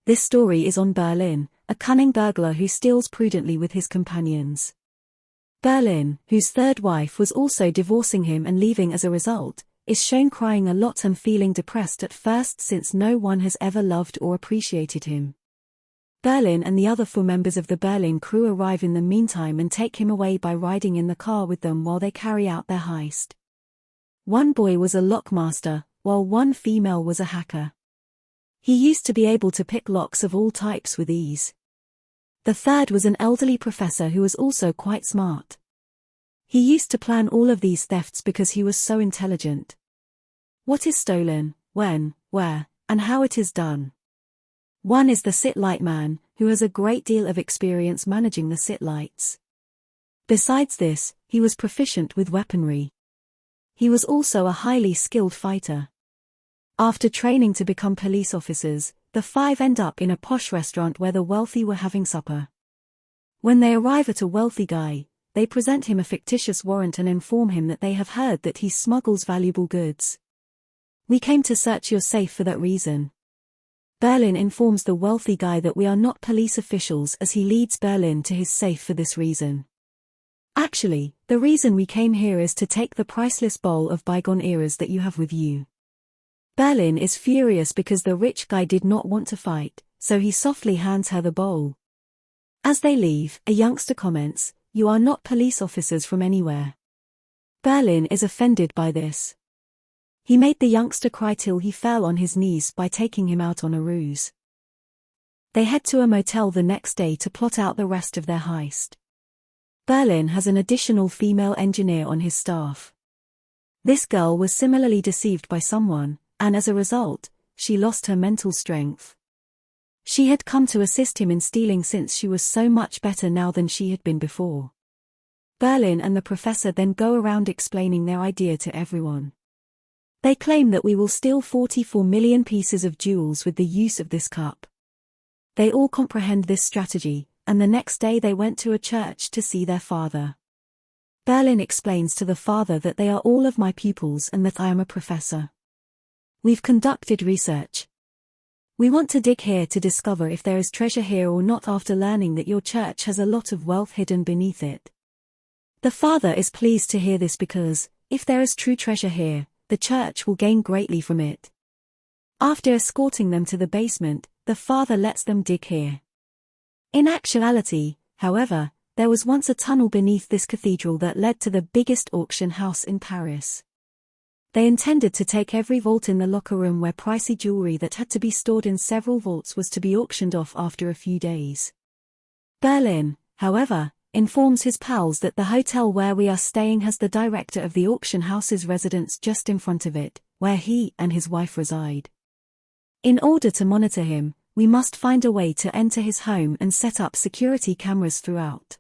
This story is on Berlin, a cunning burglar who steals prudently with his companions. Berlin, whose third wife was also divorcing him and leaving as a result, is shown crying a lot and feeling depressed at first since no one has ever loved or appreciated him. Berlin and the other 4 members of the Berlin crew arrive in the meantime and take him away by riding in the car with them while they carry out their heist. One boy was a lockmaster, while one female was a hacker. He used to be able to pick locks of all types with ease. The third was an elderly professor who was also quite smart. He used to plan all of these thefts because he was so intelligent. What is stolen, when, where, and how it is done. One is the Cit Light Man, who has a great deal of experience managing the Cit Lights. Besides this, he was proficient with weaponry. He was also a highly skilled fighter. After training to become police officers, the 5 end up in a posh restaurant where the wealthy were having supper. When they arrive at a wealthy guy, they present him a fictitious warrant and inform him that they have heard that he smuggles valuable goods. "We came to search your safe for that reason." Berlin informs the wealthy guy that we are not police officials as he leads Berlin to his safe for this reason. "Actually, the reason we came here is to take the priceless bowl of bygone eras that you have with you." Berlin is furious because the rich guy did not want to fight, so he softly hands her the bowl. As they leave, a youngster comments, "You are not police officers from anywhere." Berlin is offended by this. He made the youngster cry till he fell on his knees by taking him out on a ruse. They head to a motel the next day to plot out the rest of their heist. Berlin has an additional female engineer on his staff. This girl was similarly deceived by someone, and as a result, she lost her mental strength. She had come to assist him in stealing since she was so much better now than she had been before. Berlin and the professor then go around explaining their idea to everyone. They claim that we will steal 44 million pieces of jewels with the use of this cup. They all comprehend this strategy, and the next day they went to a church to see their father. Berlin explains to the father that they are all of my pupils and that I am a professor. "We've conducted research. We want to dig here to discover if there is treasure here or not after learning that your church has a lot of wealth hidden beneath it." The father is pleased to hear this because, if there is true treasure here, the church will gain greatly from it. After escorting them to the basement, the father lets them dig here. In actuality, however, there was once a tunnel beneath this cathedral that led to the biggest auction house in Paris. They intended to take every vault in the locker room where pricey jewelry that had to be stored in several vaults was to be auctioned off after a few days. Berlin, however, informs his pals that the hotel where we are staying has the director of the auction house's residence just in front of it, where he and his wife reside. In order to monitor him, we must find a way to enter his home and set up security cameras throughout.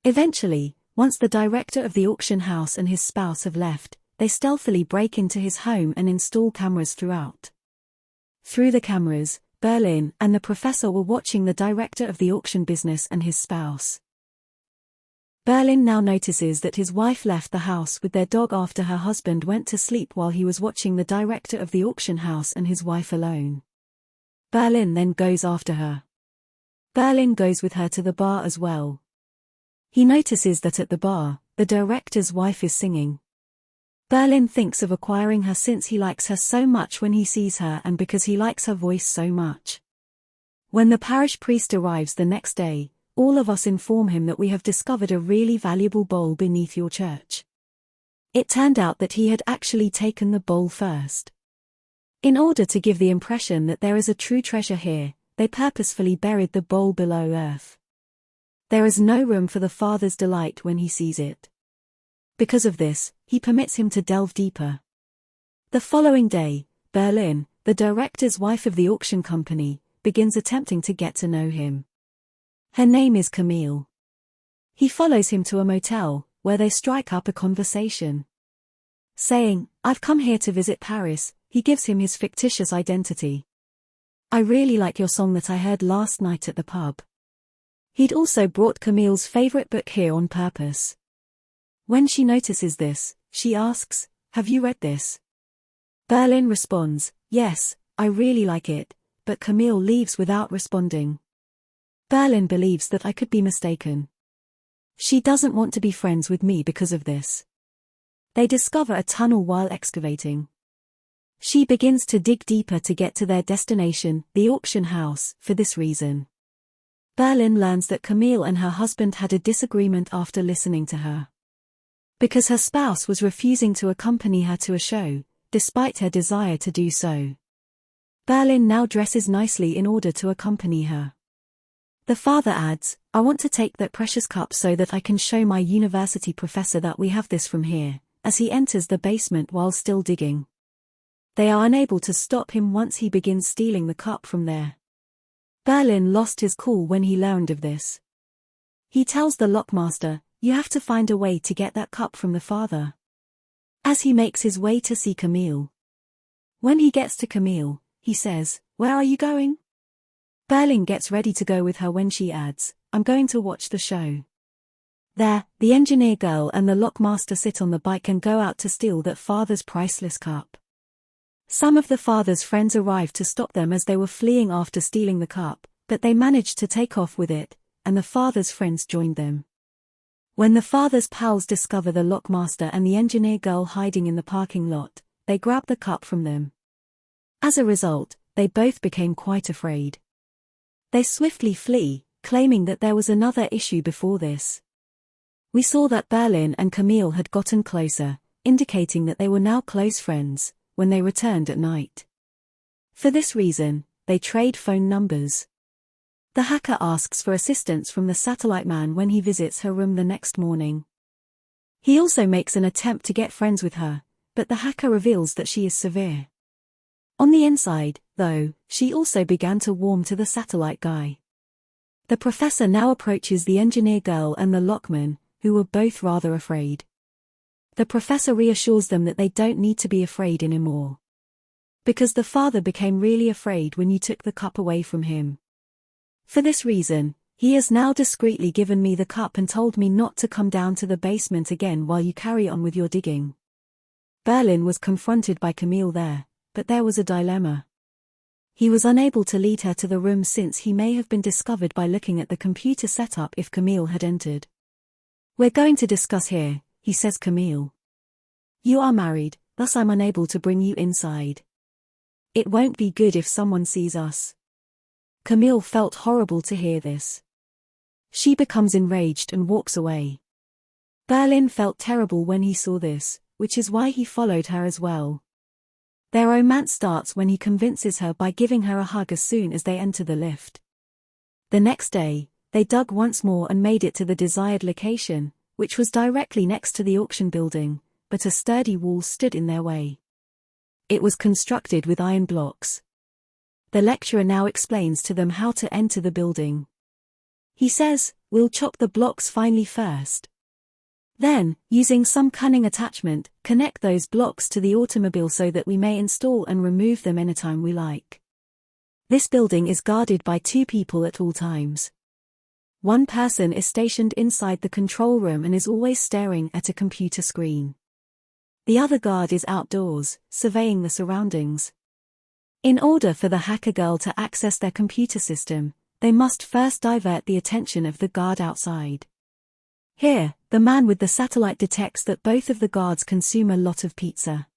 Eventually, once the director of the auction house and his spouse have left, they stealthily break into his home and install cameras throughout. Through the cameras, Berlin and the professor were watching the director of the auction business and his spouse. Berlin now notices that his wife left the house with their dog after her husband went to sleep while he was watching the director of the auction house and his wife alone. Berlin then goes after her. Berlin goes with her to the bar as well. He notices that at the bar, the director's wife is singing. Berlin thinks of acquiring her since he likes her so much when he sees her and because he likes her voice so much. When the parish priest arrives the next day, all of us inform him that we have discovered a really valuable bowl beneath your church. It turned out that he had actually taken the bowl first. In order to give the impression that there is a true treasure here, they purposefully buried the bowl below earth. There is no room for the father's delight when he sees it. Because of this, he permits him to delve deeper. The following day, Berlin, the director's wife of the auction company, begins attempting to get to know him. Her name is Camille. He follows him to a motel, where they strike up a conversation. Saying, "I've come here to visit Paris," he gives him his fictitious identity. "I really like your song that I heard last night at the pub." He'd also brought Camille's favorite book here on purpose. When she notices this, she asks, "Have you read this?" Berlin responds, "Yes, I really like it, but Camille leaves without responding. Berlin believes that I could be mistaken. She doesn't want to be friends with me because of this. They discover a tunnel while excavating. She begins to dig deeper to get to their destination, the auction house, for this reason. Berlin learns that Camille and her husband had a disagreement after listening to her. Because her spouse was refusing to accompany her to a show, despite her desire to do so. Berlin now dresses nicely in order to accompany her. The father adds, "I want to take that precious cup so that I can show my university professor that we have this from here," as he enters the basement while still digging. They are unable to stop him once he begins stealing the cup from there. Berlin lost his cool when he learned of this. He tells the lockmaster, "You have to find a way to get that cup from the father." As he makes his way to see Camille. When he gets to Camille, he says, "Where are you going?" Berlin gets ready to go with her when she adds, "I'm going to watch the show." There, the engineer girl and the lockmaster sit on the bike and go out to steal that father's priceless cup. Some of the father's friends arrive to stop them as they were fleeing after stealing the cup, but they managed to take off with it, and the father's friends joined them. When the father's pals discover the lockmaster and the engineer girl hiding in the parking lot, they grab the cup from them. As a result, they both became quite afraid. They swiftly flee, claiming that there was another issue before this. We saw that Berlin and Camille had gotten closer, indicating that they were now close friends, when they returned at night. For this reason, they trade phone numbers. The hacker asks for assistance from the satellite man when he visits her room the next morning. He also makes an attempt to get friends with her, but the hacker reveals that she is severe. On the inside, though, she also began to warm to the satellite guy. The professor now approaches the engineer girl and the lockman, who were both rather afraid. The professor reassures them that they don't need to be afraid anymore. Because the father became really afraid when you took the cup away from him. For this reason, he has now discreetly given me the cup and told me not to come down to the basement again while you carry on with your digging. Berlin was confronted by Camille there, but there was a dilemma. He was unable to lead her to the room since he may have been discovered by looking at the computer setup if Camille had entered. "We're going to discuss here," he says Camille. "You are married, thus I'm unable to bring you inside. It won't be good if someone sees us." Camille felt horrible to hear this. She becomes enraged and walks away. Berlin felt terrible when he saw this, which is why he followed her as well. Their romance starts when he convinces her by giving her a hug as soon as they enter the lift. The next day, they dug once more and made it to the desired location, which was directly next to the auction building, but a sturdy wall stood in their way. It was constructed with iron blocks. The lecturer now explains to them how to enter the building. He says, "We'll chop the blocks finely first. Then, using some cunning attachment, connect those blocks to the automobile so that we may install and remove them anytime we like. This building is guarded by 2 people at all times. One person is stationed inside the control room and is always staring at a computer screen. The other guard is outdoors, surveying the surroundings. In order for the hacker girl to access their computer system, they must first divert the attention of the guard outside. Here, the man with the satellite detects that both of the guards consume a lot of pizza.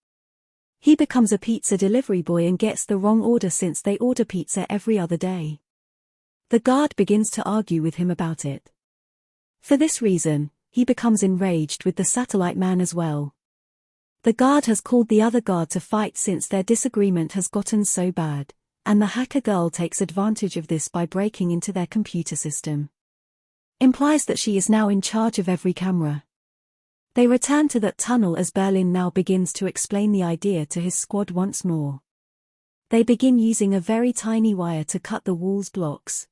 He becomes a pizza delivery boy and gets the wrong order since they order pizza every other day. The guard begins to argue with him about it. For this reason, he becomes enraged with the satellite man as well. The guard has called the other guard to fight since their disagreement has gotten so bad, and the hacker girl takes advantage of this by breaking into their computer system. Implies that she is now in charge of every camera. They return to that tunnel as Berlin now begins to explain the idea to his squad once more. They begin using a very tiny wire to cut the wall's blocks.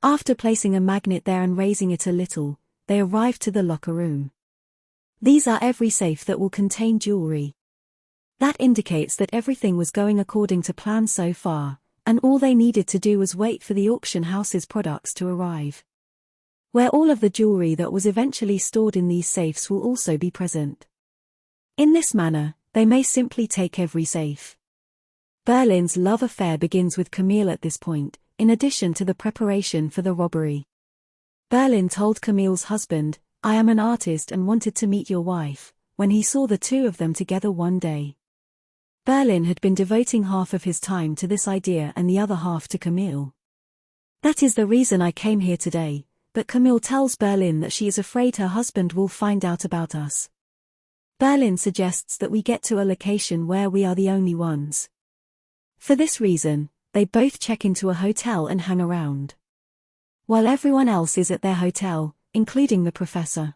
After placing a magnet there and raising it a little, they arrive to the locker room. These are every safe that will contain jewelry. That indicates that everything was going according to plan so far, and all they needed to do was wait for the auction house's products to arrive. Where all of the jewelry that was eventually stored in these safes will also be present. In this manner, they may simply take every safe. Berlin's love affair begins with Camille at this point, in addition to the preparation for the robbery. Berlin told Camille's husband, "I am an artist and wanted to meet your wife," when he saw the two of them together one day. Berlin had been devoting half of his time to this idea and the other half to Camille. "That is the reason I came here today," but Camille tells Berlin that she is afraid her husband will find out about us. Berlin suggests that we get to a location where we are the only ones. For this reason, they both check into a hotel and hang around, while everyone else is at their hotel, including the professor.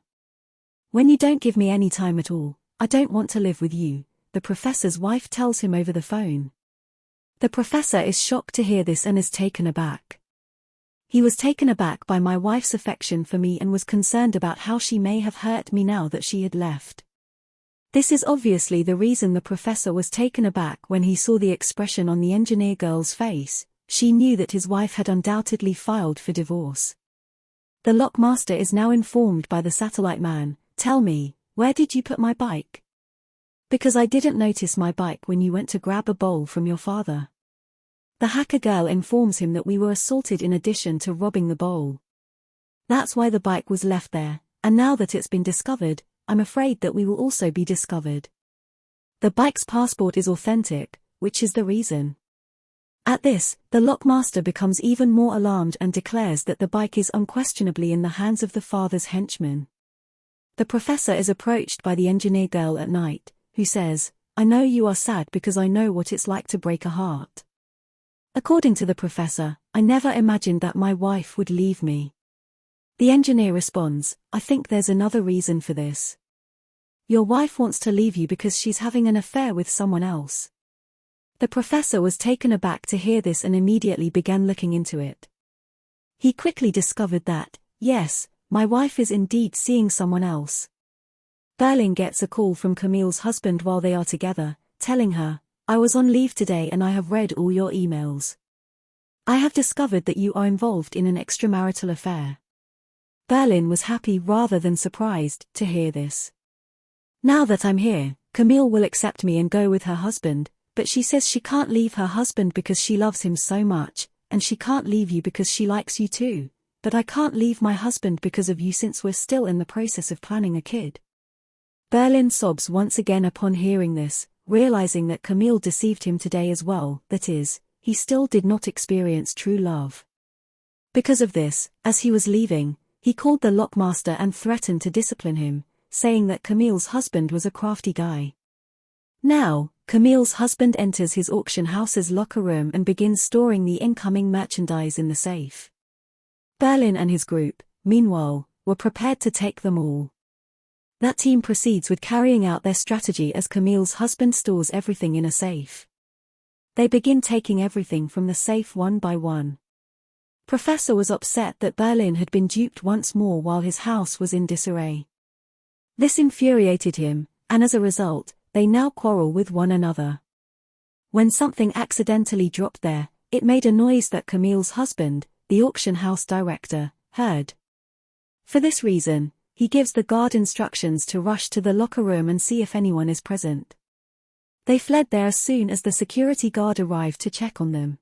"When you don't give me any time at all, I don't want to live with you," the professor's wife tells him over the phone. The professor is shocked to hear this and is taken aback. "He was taken aback by my wife's affection for me and was concerned about how she may have hurt me now that she had left." This is obviously the reason the professor was taken aback when he saw the expression on the engineer girl's face. She knew that his wife had undoubtedly filed for divorce. The lockmaster is now informed by the satellite man, "Tell me, where did you put my bike? Because I didn't notice my bike when you went to grab a bowl from your father." The hacker girl informs him that we were assaulted in addition to robbing the bowl. That's why the bike was left there, and now that it's been discovered, I'm afraid that we will also be discovered. The bike's passport is authentic, which is the reason. At this, the lockmaster becomes even more alarmed and declares that the bike is unquestionably in the hands of the father's henchmen. The professor is approached by the engineer girl at night, who says, "I know you are sad because I know what it's like to break a heart. According to the professor, I never imagined that my wife would leave me." The engineer responds, "I think there's another reason for this. Your wife wants to leave you because she's having an affair with someone else." The professor was taken aback to hear this and immediately began looking into it. He quickly discovered that, yes, my wife is indeed seeing someone else. Berlin gets a call from Camille's husband while they are together, telling her, "I was on leave today and I have read all your emails. I have discovered that you are involved in an extramarital affair." Berlin was happy rather than surprised to hear this. "Now that I'm here, Camille will accept me and go with her husband, but she says she can't leave her husband because she loves him so much, and she can't leave you because she likes you too, but I can't leave my husband because of you since we're still in the process of planning a kid." Berlin sobs once again upon hearing this, realizing that Camille deceived him today as well, that is, he still did not experience true love. Because of this, as he was leaving, he called the lockmaster and threatened to discipline him, saying that Camille's husband was a crafty guy. Now, Camille's husband enters his auction house's locker room and begins storing the incoming merchandise in the safe. Berlin and his group, meanwhile, were prepared to take them all. That team proceeds with carrying out their strategy as Camille's husband stores everything in a safe. They begin taking everything from the safe one by one. Professor was upset that Berlin had been duped once more while his house was in disarray. This infuriated him, and as a result, they now quarrel with one another. When something accidentally dropped there, it made a noise that Camille's husband, the auction house director, heard. For this reason, he gives the guard instructions to rush to the locker room and see if anyone is present. They fled there as soon as the security guard arrived to check on them.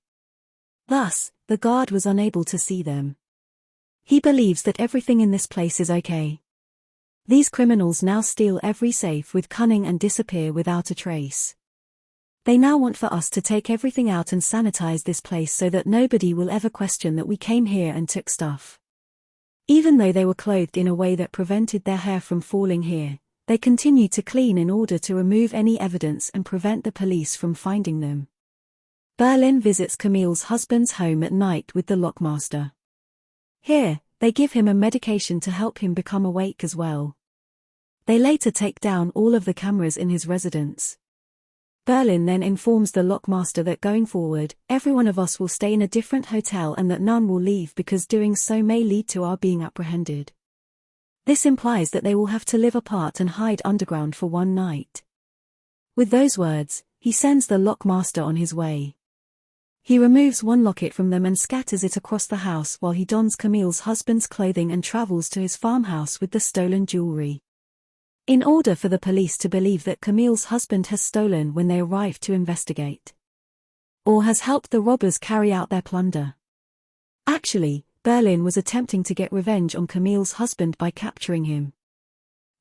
Thus, the guard was unable to see them. He believes that everything in this place is okay. These criminals now steal every safe with cunning and disappear without a trace. They now want for us to take everything out and sanitize this place so that nobody will ever question that we came here and took stuff. Even though they were clothed in a way that prevented their hair from falling here, they continued to clean in order to remove any evidence and prevent the police from finding them. Berlin visits Camille's husband's home at night with the lockmaster. Here, they give him a medication to help him become awake as well. They later take down all of the cameras in his residence. Berlin then informs the lockmaster that going forward, every one of us will stay in a different hotel and that none will leave because doing so may lead to our being apprehended. This implies that they will have to live apart and hide underground for one night. With those words, he sends the lockmaster on his way. He removes one locket from them and scatters it across the house while he dons Camille's husband's clothing and travels to his farmhouse with the stolen jewelry. In order for the police to believe that Camille's husband has stolen when they arrive to investigate. or has helped the robbers carry out their plunder. Actually, Berlin was attempting to get revenge on Camille's husband by capturing him.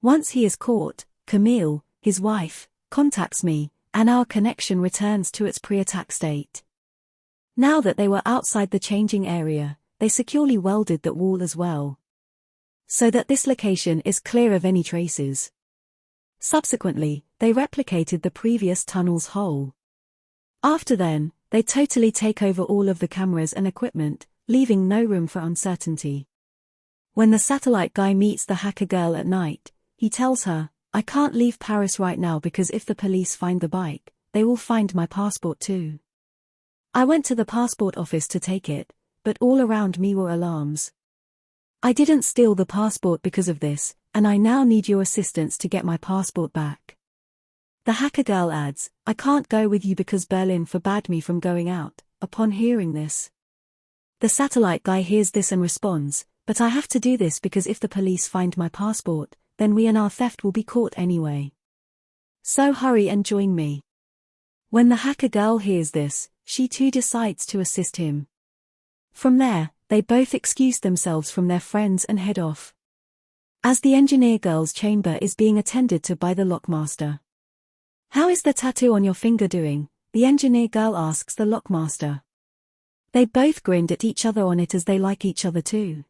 Once he is caught, Camille, his wife, contacts me, and our connection returns to its pre-attack state. Now that they were outside the changing area, they securely welded that wall as well, so that this location is clear of any traces. Subsequently, they replicated the previous tunnel's hole. After then, they totally take over all of the cameras and equipment, leaving no room for uncertainty. When the satellite guy meets the hacker girl at night, he tells her, "I can't leave Paris right now because if the police find the bike, they will find my passport too. I went to the passport office to take it, but all around me were alarms. I didn't steal the passport because of this, and I now need your assistance to get my passport back." The hacker girl adds, "I can't go with you because Berlin forbade me from going out." Upon hearing this, the satellite guy hears this and responds, "But I have to do this because if the police find my passport, then we and our theft will be caught anyway. So hurry and join me." When the hacker girl hears this, she too decides to assist him. From there, they both excuse themselves from their friends and head off. As the engineer girl's chamber is being attended to by the lockmaster. "How is the tattoo on your finger doing?" the engineer girl asks the lockmaster. They both grinned at each other on it as they like each other too.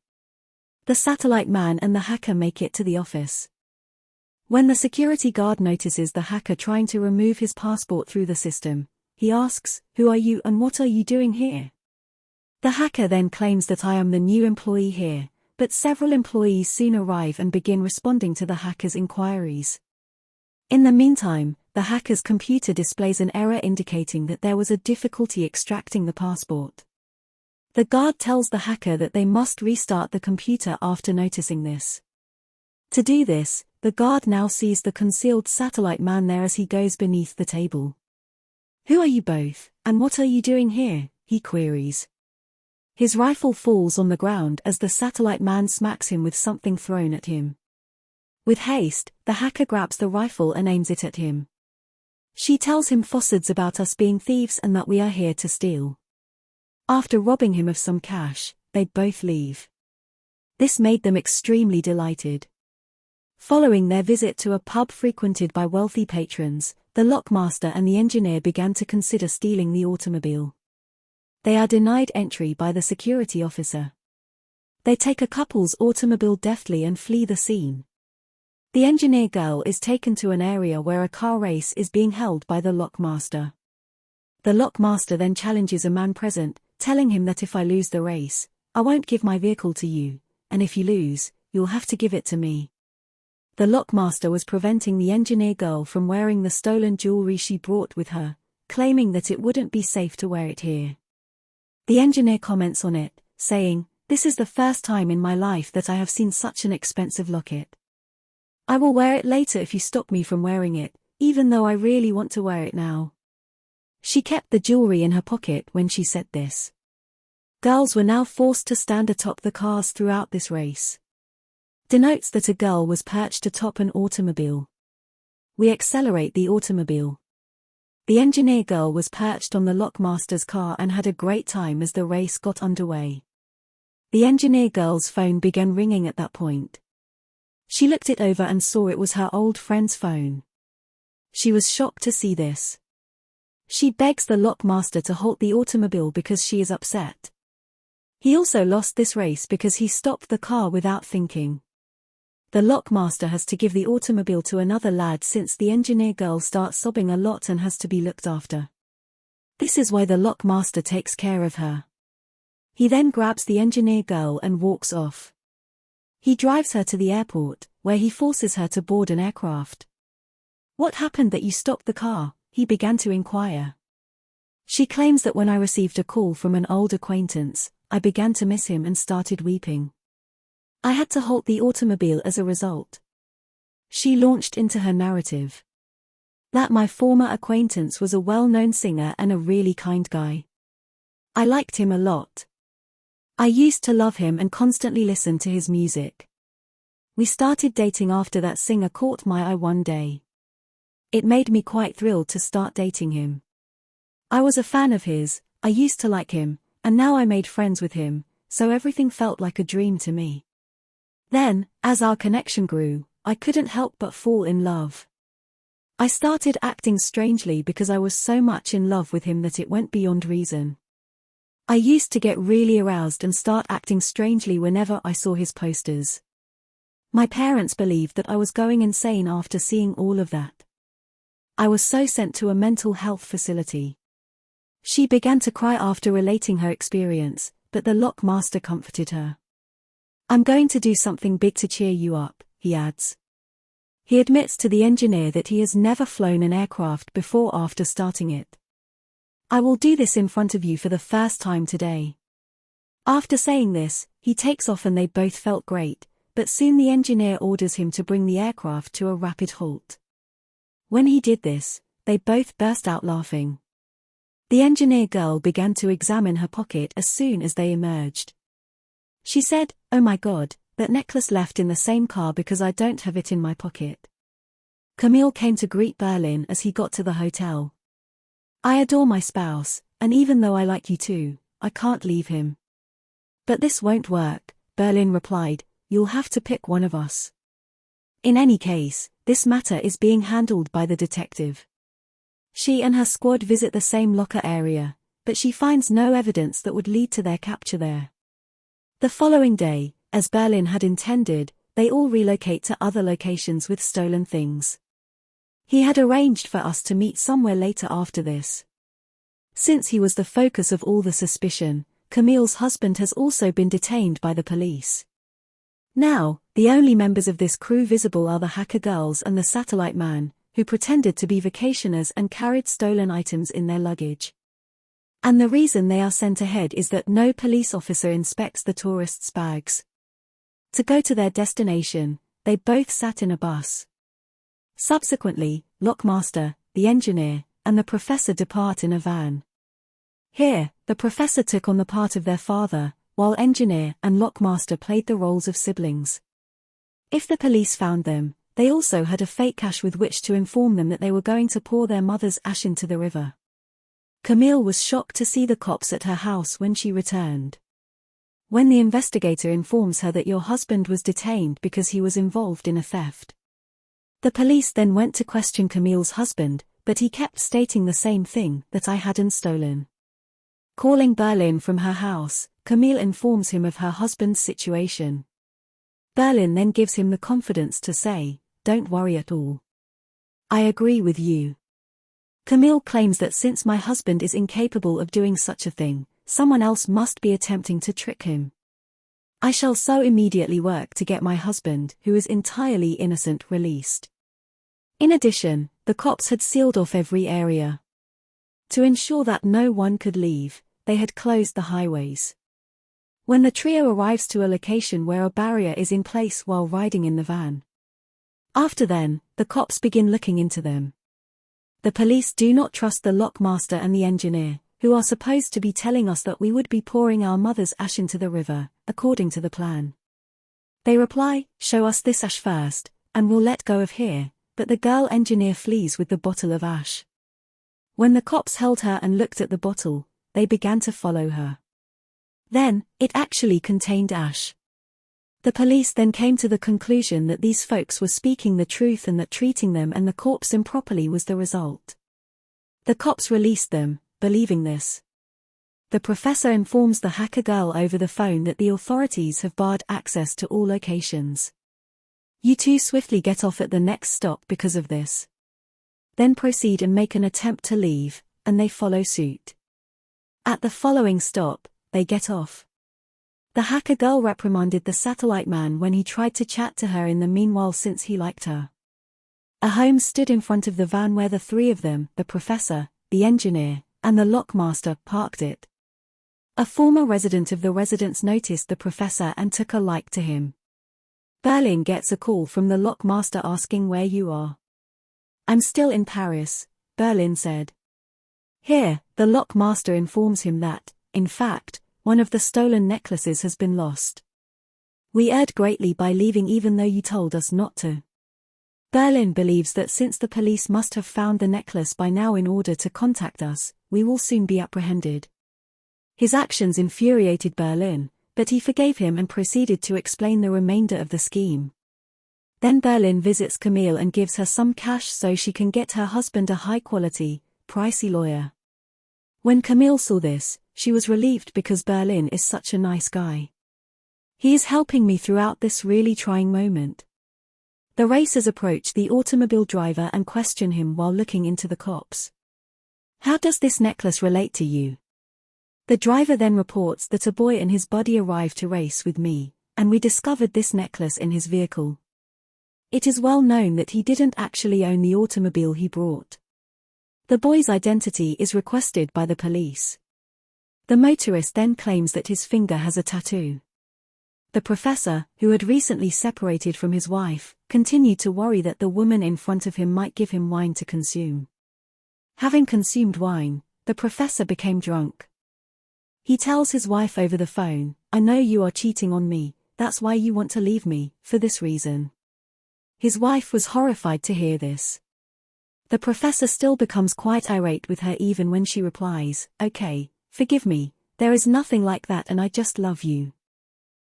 The satellite man and the hacker make it to the office. When the security guard notices the hacker trying to remove his passport through the system, he asks, "Who are you and what are you doing here?" The hacker then claims that "I am the new employee here," but several employees soon arrive and begin responding to the hacker's inquiries. In the meantime, the hacker's computer displays an error indicating that there was a difficulty extracting the passport. The guard tells the hacker that they must restart the computer after noticing this. To do this, the guard now sees the concealed satellite man there as he goes beneath the table. "Who are you both, and what are you doing here?" he queries. His rifle falls on the ground as the satellite man smacks him with something thrown at him. With haste, the hacker grabs the rifle and aims it at him. She tells him falsehoods about us being thieves and that we are here to steal. After robbing him of some cash, they both leave. This made them extremely delighted. Following their visit to a pub frequented by wealthy patrons, the lockmaster and the engineer began to consider stealing the automobile. They are denied entry by the security officer. They take a couple's automobile deftly and flee the scene. The engineer girl is taken to an area where a car race is being held by the lockmaster. The lockmaster then challenges a man present, telling him that if I lose the race, I won't give my vehicle to you, and if you lose, you'll have to give it to me. The lockmaster was preventing the engineer girl from wearing the stolen jewelry she brought with her, claiming that it wouldn't be safe to wear it here. The engineer comments on it, saying, "This is the first time in my life that I have seen such an expensive locket. I will wear it later if you stop me from wearing it, even though I really want to wear it now." She kept the jewelry in her pocket when she said this. Girls were now forced to stand atop the cars throughout this race. Denotes that a girl was perched atop an automobile. We accelerate the automobile. The engineer girl was perched on the lockmaster's car and had a great time as the race got underway. The engineer girl's phone began ringing at that point. She looked it over and saw it was her old friend's phone. She was shocked to see this. She begs the lockmaster to halt the automobile because she is upset. He also lost this race because he stopped the car without thinking. The lockmaster has to give the automobile to another lad since the engineer girl starts sobbing a lot and has to be looked after. This is why the lockmaster takes care of her. He then grabs the engineer girl and walks off. He drives her to the airport, where he forces her to board an aircraft. "What happened that you stopped the car?" he began to inquire. She claims that when I received a call from an old acquaintance, I began to miss him and started weeping. I had to halt the automobile as a result. She launched into her narrative. That my former acquaintance was a well-known singer and a really kind guy. I liked him a lot. I used to love him and constantly listened to his music. We started dating after that singer caught my eye one day. It made me quite thrilled to start dating him. I was a fan of his, I used to like him, and now I made friends with him, so everything felt like a dream to me. Then, as our connection grew, I couldn't help but fall in love. I started acting strangely because I was so much in love with him that it went beyond reason. I used to get really aroused and start acting strangely whenever I saw his posters. My parents believed that I was going insane after seeing all of that. I was so sent to a mental health facility. She began to cry after relating her experience, but the lockmaster comforted her. I'm going to do something big to cheer you up, he adds. He admits to the engineer that he has never flown an aircraft before after starting it. I will do this in front of you for the first time today. After saying this, he takes off and they both felt great, but soon the engineer orders him to bring the aircraft to a rapid halt. When he did this, they both burst out laughing. The engineer girl began to examine her pocket as soon as they emerged. She said, "Oh my God, that necklace left in the same car because I don't have it in my pocket." Camille came to greet Berlin as he got to the hotel. "I adore my spouse, and even though I like you too, I can't leave him." "But this won't work," Berlin replied, "you'll have to pick one of us." In any case, this matter is being handled by the detective. She and her squad visit the same locker area, but she finds no evidence that would lead to their capture there. The following day, as Berlin had intended, they all relocate to other locations with stolen things. He had arranged for us to meet somewhere later after this. Since he was the focus of all the suspicion, Camille's husband has also been detained by the police. Now, the only members of this crew visible are the hacker girls and the satellite man, who pretended to be vacationers and carried stolen items in their luggage. And the reason they are sent ahead is that no police officer inspects the tourists' bags. To go to their destination, they both sat in a bus. Subsequently, Lockmaster, the engineer, and the professor depart in a van. Here, the professor took on the part of their father, while engineer and Lockmaster played the roles of siblings. If the police found them, they also had a fake cache with which to inform them that they were going to pour their mother's ash into the river. Camille was shocked to see the cops at her house when she returned. When the investigator informs her that your husband was detained because he was involved in a theft. The police then went to question Camille's husband, but he kept stating the same thing, that I hadn't stolen. Calling Berlin from her house, Camille informs him of her husband's situation. Berlin then gives him the confidence to say, "Don't worry at all. I agree with you." Camille claims that since my husband is incapable of doing such a thing, someone else must be attempting to trick him. I shall so immediately work to get my husband, who is entirely innocent, released. In addition, the cops had sealed off every area. To ensure that no one could leave, they had closed the highways. When the trio arrives to a location where a barrier is in place while riding in the van. After then, the cops begin looking into them. The police do not trust the lockmaster and the engineer, who are supposed to be telling us that we would be pouring our mother's ash into the river, according to the plan. They reply, "Show us this ash first, and we'll let go of here," but the girl engineer flees with the bottle of ash. When the cops held her and looked at the bottle, they began to follow her. Then, it actually contained ash. The police then came to the conclusion that these folks were speaking the truth and that treating them and the corpse improperly was the result. The cops released them, believing this. The professor informs the hacker girl over the phone that the authorities have barred access to all locations. You two swiftly get off at the next stop because of this. Then proceed and make an attempt to leave, and they follow suit. At the following stop, they get off. The hacker girl reprimanded the satellite man when he tried to chat to her in the meanwhile since he liked her. A home stood in front of the van where the three of them, the professor, the engineer, and the lockmaster, parked it. A former resident of the residence noticed the professor and took a like to him. Berlin gets a call from the lockmaster asking where you are. I'm still in Paris, Berlin said. Here, the lockmaster informs him that, in fact, one of the stolen necklaces has been lost. We erred greatly by leaving even though you told us not to. Berlin believes that since the police must have found the necklace by now in order to contact us, we will soon be apprehended. His actions infuriated Berlin, but he forgave him and proceeded to explain the remainder of the scheme. Then Berlin visits Camille and gives her some cash so she can get her husband a high-quality, pricey lawyer. When Camille saw this, she was relieved because Berlin is such a nice guy. He is helping me throughout this really trying moment. The racers approach the automobile driver and question him while looking into the cops. How does this necklace relate to you? The driver then reports that a boy and his buddy arrived to race with me, and we discovered this necklace in his vehicle. It is well known that he didn't actually own the automobile he brought. The boy's identity is requested by the police. The motorist then claims that his finger has a tattoo. The professor, who had recently separated from his wife, continued to worry that the woman in front of him might give him wine to consume. Having consumed wine, the professor became drunk. He tells his wife over the phone, "I know you are cheating on me, that's why you want to leave me, for this reason." His wife was horrified to hear this. The professor still becomes quite irate with her even when she replies, "Okay, forgive me, there is nothing like that and I just love you."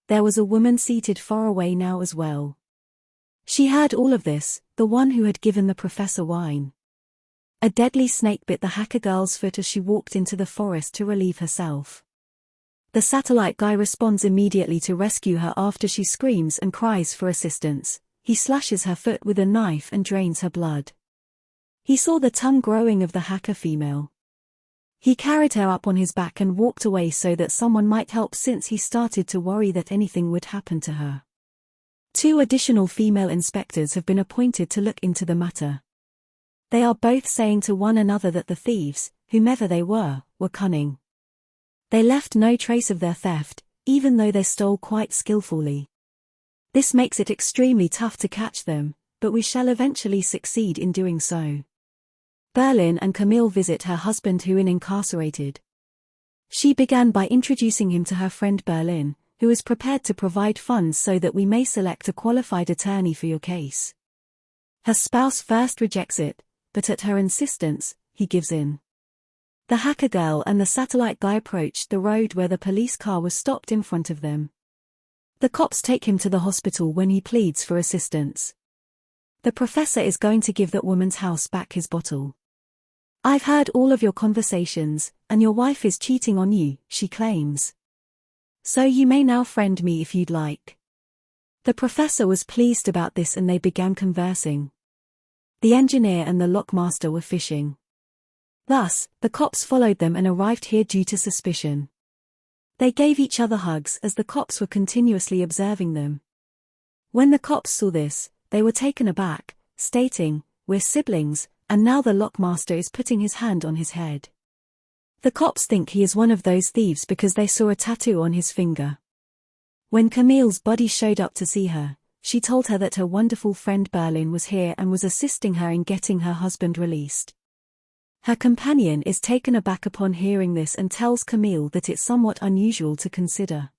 There was a woman seated far away now as well. She heard all of this, the one who had given the professor wine. A deadly snake bit the hacker girl's foot as she walked into the forest to relieve herself. The satellite guy responds immediately to rescue her after she screams and cries for assistance. He slashes her foot with a knife and drains her blood. He saw the tongue growing of the hacker female. He carried her up on his back and walked away so that someone might help since he started to worry that anything would happen to her. 2 additional female inspectors have been appointed to look into the matter. They are both saying to one another that the thieves, whomever they were cunning. They left no trace of their theft, even though they stole quite skillfully. This makes it extremely tough to catch them, but we shall eventually succeed in doing so. Berlin and Camille visit her husband who is incarcerated. She began by introducing him to her friend Berlin, who is prepared to provide funds so that we may select a qualified attorney for your case. Her spouse first rejects it, but at her insistence, he gives in. The hacker girl and the satellite guy approached the road where the police car was stopped in front of them. The cops take him to the hospital when he pleads for assistance. The professor is going to give that woman's house back his bottle. "I've heard all of your conversations, and your wife is cheating on you," she claims. "So you may now friend me if you'd like." The professor was pleased about this and they began conversing. The engineer and the lockmaster were fishing. Thus, the cops followed them and arrived here due to suspicion. They gave each other hugs as the cops were continuously observing them. When the cops saw this, they were taken aback, stating, "We're siblings," and now the lockmaster is putting his hand on his head. The cops think he is one of those thieves because they saw a tattoo on his finger. When Camille's buddy showed up to see her, she told her that her wonderful friend Berlin was here and was assisting her in getting her husband released. Her companion is taken aback upon hearing this and tells Camille that it's somewhat unusual to consider.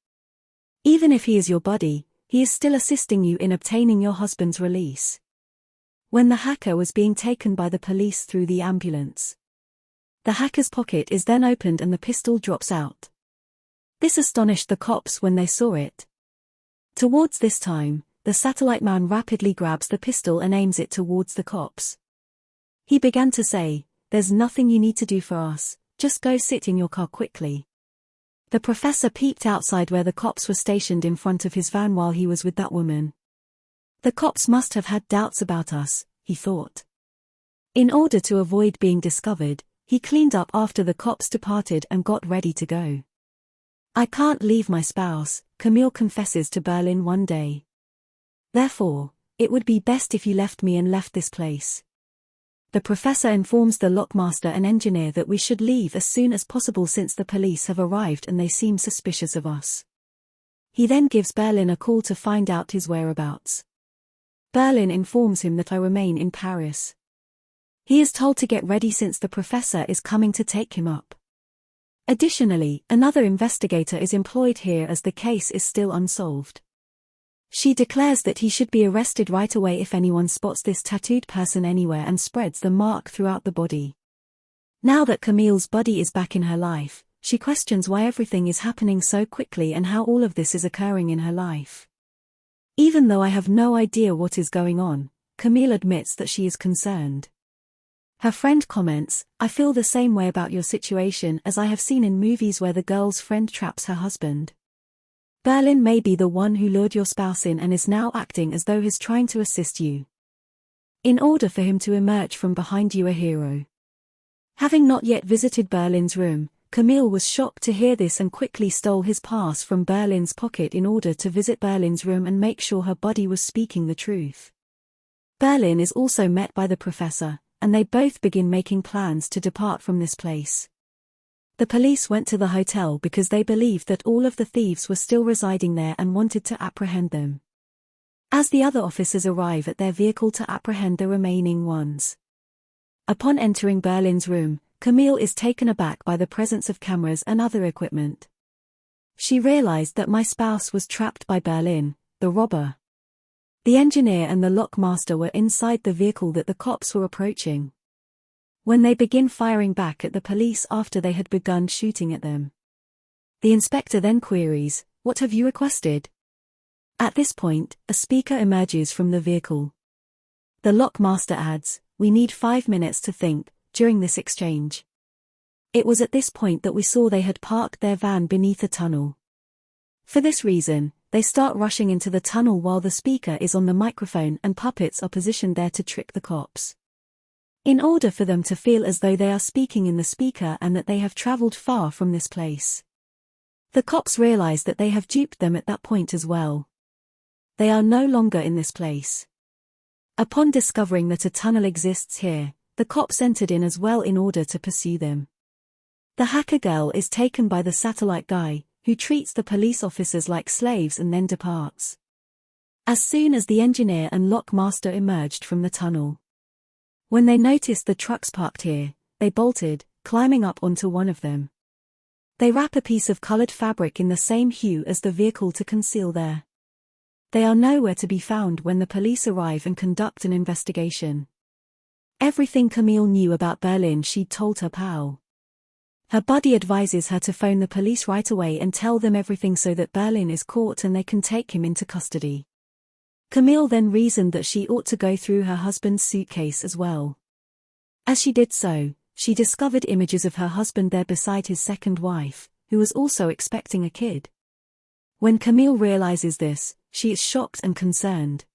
Even if he is your buddy, he is still assisting you in obtaining your husband's release. When the hacker was being taken by the police through the ambulance, the hacker's pocket is then opened and the pistol drops out. This astonished the cops when they saw it. Towards this time, the satellite man rapidly grabs the pistol and aims it towards the cops. He began to say, "There's nothing you need to do for us, just go sit in your car quickly." The professor peeped outside where the cops were stationed in front of his van while he was with that woman. The cops must have had doubts about us, he thought. In order to avoid being discovered, he cleaned up after the cops departed and got ready to go. "I can't leave my spouse," Camille confesses to Berlin one day. "Therefore, it would be best if you left me and left this place." The professor informs the lockmaster and engineer that we should leave as soon as possible since the police have arrived and they seem suspicious of us. He then gives Berlin a call to find out his whereabouts. Berlin informs him that I remain in Paris. He is told to get ready since the professor is coming to take him up. Additionally, another investigator is employed here as the case is still unsolved. She declares that he should be arrested right away if anyone spots this tattooed person anywhere and spreads the mark throughout the body. Now that Camille's body is back in her life, she questions why everything is happening so quickly and how all of this is occurring in her life. Even though I have no idea what is going on, Camille admits that she is concerned. Her friend comments, "I feel the same way about your situation as I have seen in movies where the girl's friend traps her husband. Berlin may be the one who lured your spouse in and is now acting as though he's trying to assist you. In order for him to emerge from behind you a hero." Having not yet visited Berlin's room, Camille was shocked to hear this and quickly stole his pass from Berlin's pocket in order to visit Berlin's room and make sure her body was speaking the truth. Berlin is also met by the professor, and they both begin making plans to depart from this place. The police went to the hotel because they believed that all of the thieves were still residing there and wanted to apprehend them. As the other officers arrive at their vehicle to apprehend the remaining ones. Upon entering Berlin's room, Camille is taken aback by the presence of cameras and other equipment. She realized that my spouse was trapped by Berlin, the robber. The engineer and the lockmaster were inside the vehicle that the cops were approaching. When they begin firing back at the police after they had begun shooting at them. The inspector then queries, "What have you requested?" At this point, a speaker emerges from the vehicle. The lockmaster adds, "We need 5 minutes to think," during this exchange. It was at this point that we saw they had parked their van beneath a tunnel. For this reason, they start rushing into the tunnel while the speaker is on the microphone and puppets are positioned there to trick the cops. In order for them to feel as though they are speaking in the speaker and that they have traveled far from this place. The cops realize that they have duped them at that point as well. They are no longer in this place. Upon discovering that a tunnel exists here, the cops entered in as well in order to pursue them. The hacker girl is taken by the satellite guy, who treats the police officers like slaves and then departs. As soon as the engineer and lockmaster emerged from the tunnel. When they noticed the trucks parked here, they bolted, climbing up onto one of them. They wrap a piece of colored fabric in the same hue as the vehicle to conceal there. They are nowhere to be found when the police arrive and conduct an investigation. Everything Camille knew about Berlin she'd told her pal. Her buddy advises her to phone the police right away and tell them everything so that Berlin is caught and they can take him into custody. Camille then reasoned that she ought to go through her husband's suitcase as well. As she did so, she discovered images of her husband there beside his second wife, who was also expecting a kid. When Camille realizes this, she is shocked and concerned.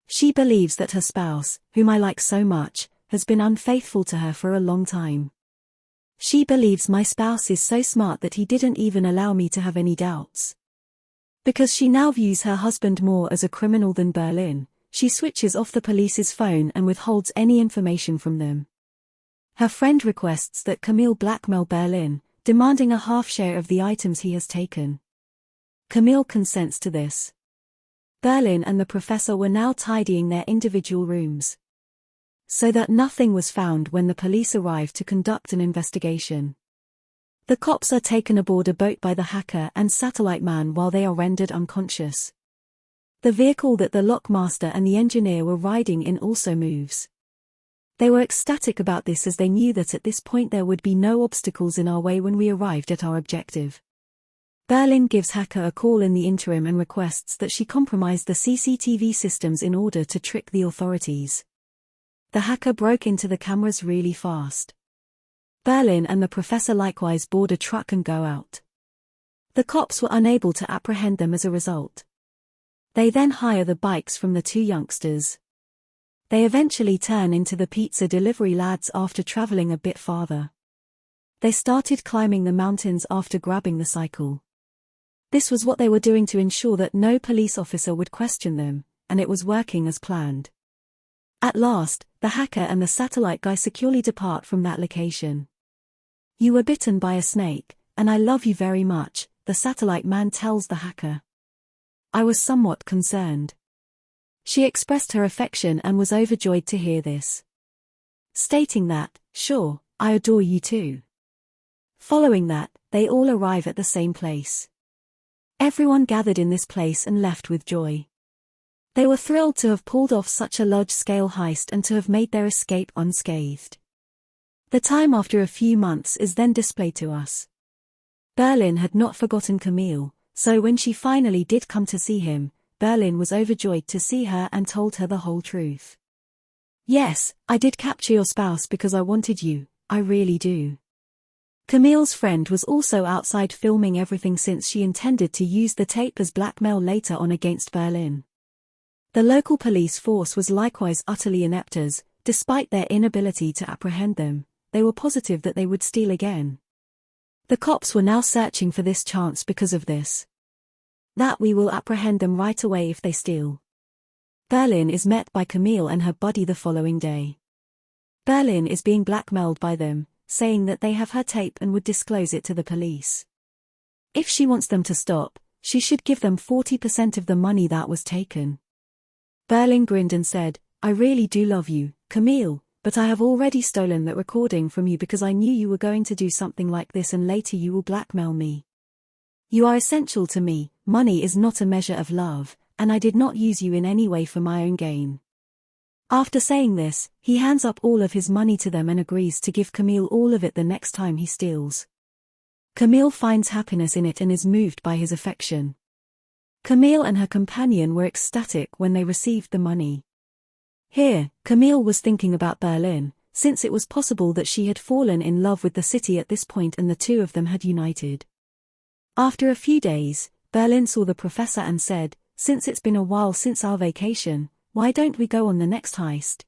She believes that her spouse, whom I like so much, has been unfaithful to her for a long time. She believes my spouse is so smart that he didn't even allow me to have any doubts. Because she now views her husband more as a criminal than Berlin, she switches off the police's phone and withholds any information from them. Her friend requests that Camille blackmail Berlin, demanding a half share of the items he has taken. Camille consents to this. Berlin and the professor were now tidying their individual rooms, so that nothing was found when the police arrived to conduct an investigation. The cops are taken aboard a boat by the hacker and satellite man while they are rendered unconscious. The vehicle that the lockmaster and the engineer were riding in also moves. They were ecstatic about this as they knew that at this point there would be no obstacles in our way when we arrived at our objective. Berlin gives hacker a call in the interim and requests that she compromise the CCTV systems in order to trick the authorities. The hacker broke into the cameras really fast. Berlin and the professor likewise board a truck and go out. The cops were unable to apprehend them as a result. They then hire the bikes from the two youngsters. They eventually turn into the pizza delivery lads after traveling a bit farther. They started climbing the mountains after grabbing the cycle. This was what they were doing to ensure that no police officer would question them, and it was working as planned. At last, the hacker and the satellite guy securely depart from that location. "You were bitten by a snake, and I love you very much," the satellite man tells the hacker. I was somewhat concerned. She expressed her affection and was overjoyed to hear this, stating that, "Sure, I adore you too." Following that, they all arrive at the same place. Everyone gathered in this place and left with joy. They were thrilled to have pulled off such a large-scale heist and to have made their escape unscathed. The time after a few months is then displayed to us. Berlin had not forgotten Camille, so when she finally did come to see him, Berlin was overjoyed to see her and told her the whole truth. "Yes, I did capture your spouse because I wanted you, I really do." Camille's friend was also outside filming everything since she intended to use the tape as blackmail later on against Berlin. The local police force was likewise utterly inept as, despite their inability to apprehend them, they were positive that they would steal again. The cops were now searching for this chance because of this. "That we will apprehend them right away if they steal." Berlin is met by Camille and her buddy the following day. Berlin is being blackmailed by them, saying that they have her tape and would disclose it to the police. If she wants them to stop, she should give them 40% of the money that was taken. Berlin grinned and said, "I really do love you, Camille, but I have already stolen that recording from you because I knew you were going to do something like this and later you will blackmail me. You are essential to me, money is not a measure of love, and I did not use you in any way for my own gain." After saying this, he hands up all of his money to them and agrees to give Camille all of it the next time he steals. Camille finds happiness in it and is moved by his affection. Camille and her companion were ecstatic when they received the money. Here, Camille was thinking about Berlin, since it was possible that she had fallen in love with the city at this point and the two of them had united. After a few days, Berlin saw the professor and said, "Since it's been a while since our vacation, why don't we go on the next heist?"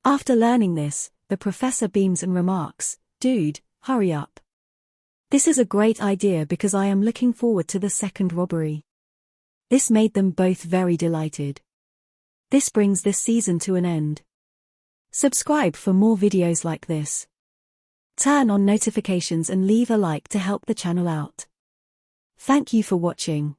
After learning this, the professor beams and remarks, "Dude, hurry up. This is a great idea because I am looking forward to the second robbery." This made them both very delighted. This brings this season to an end. Subscribe for more videos like this. Turn on notifications and leave a like to help the channel out. Thank you for watching.